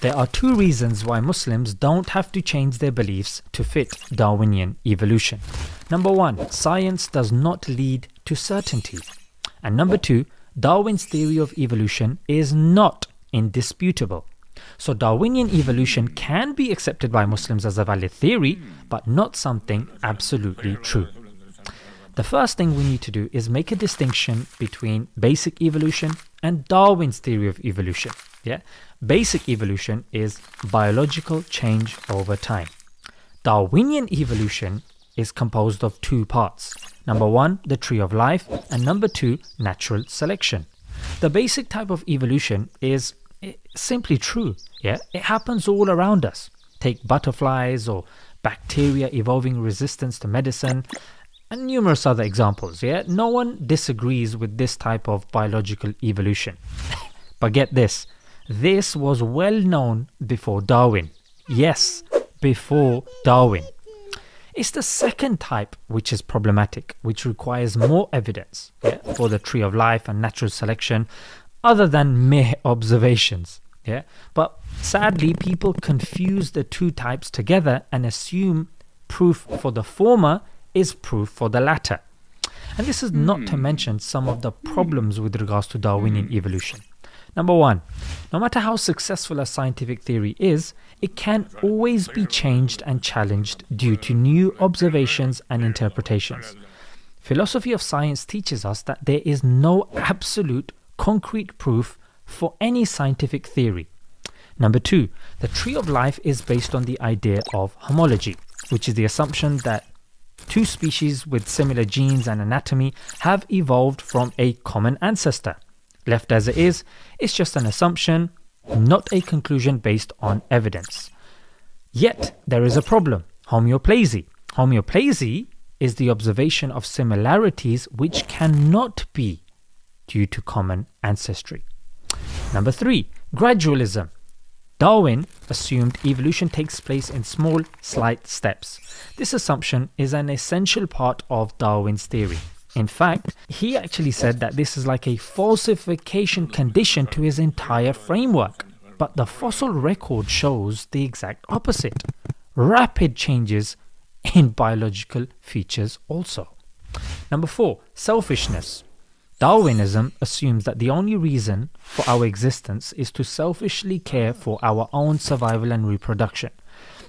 There are two reasons why Muslims don't have to change their beliefs to fit Darwinian evolution. Number one, science does not lead to certainty. And number two, Darwin's theory of evolution is not indisputable. So Darwinian evolution can be accepted by Muslims as a valid theory, but not something absolutely true. The first thing we need to do is make a distinction between basic evolution and Darwin's theory of evolution. Basic evolution is biological change over time. Darwinian evolution is composed of two parts. Number one, the tree of life, and number two, natural selection. The basic type of evolution is simply true. It happens all around us. Take butterflies or bacteria evolving resistance to medicine, and numerous other examples. No one disagrees with this type of biological evolution. But get this, this was well known before Darwin. Yes, before Darwin. It's the second type which is problematic, which requires more evidence for the tree of life and natural selection other than mere observations. But sadly, people confuse the two types together and assume proof for the former is proof for the latter. And this is not to mention some of the problems with regards to Darwinian evolution. Number one, no matter how successful a scientific theory is, it can always be changed and challenged due to new observations and interpretations. Philosophy of science teaches us that there is no absolute concrete proof for any scientific theory. Number two, the tree of life is based on the idea of homology, which is the assumption that two species with similar genes and anatomy have evolved from a common ancestor. Left as it is, it's just an assumption, not a conclusion based on evidence. Yet, there is a problem: homeoplasy. Homeoplasy is the observation of similarities which cannot be due to common ancestry. Number three, gradualism. Darwin assumed evolution takes place in small, slight steps. This assumption is an essential part of Darwin's theory. In fact, he actually said that this is like a falsification condition to his entire framework. But the fossil record shows the exact opposite. Rapid changes in biological features also. Number four, selfishness. Darwinism assumes that the only reason for our existence is to selfishly care for our own survival and reproduction.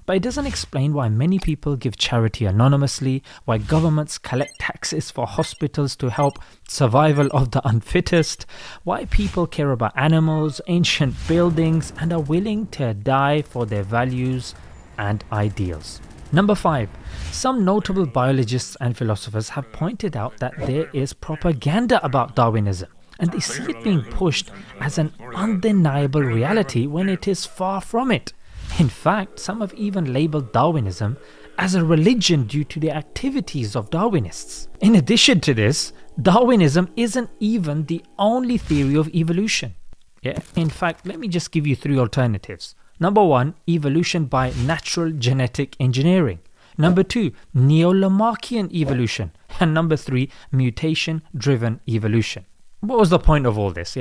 But it doesn't explain why many people give charity anonymously, why governments collect taxes for hospitals to help survival of the unfittest, why people care about animals, ancient buildings, and are willing to die for their values and ideals. Number five, some notable biologists and philosophers have pointed out that there is propaganda about Darwinism, and they see it being pushed as an undeniable reality when it is far from it. In fact, some have even labelled Darwinism as a religion due to the activities of Darwinists. In addition to this, Darwinism isn't even the only theory of evolution. In fact, let me just give you three alternatives. Number one, evolution by natural genetic engineering. Number two, Neo-Lamarckian evolution. And number three, mutation-driven evolution. What was the point of all this?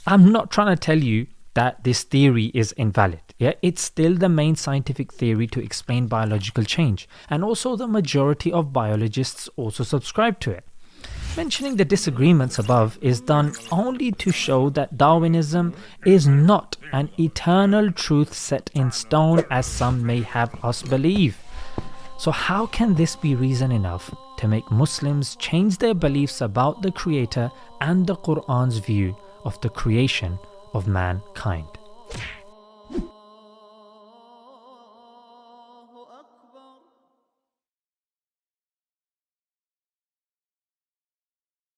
I'm not trying to tell you that this theory is invalid. It's still the main scientific theory to explain biological change, and also the majority of biologists also subscribe to it. Mentioning the disagreements above is done only to show that Darwinism is not an eternal truth set in stone as some may have us believe. So how can this be reason enough to make Muslims change their beliefs about the Creator and the Quran's view of the creation of mankind?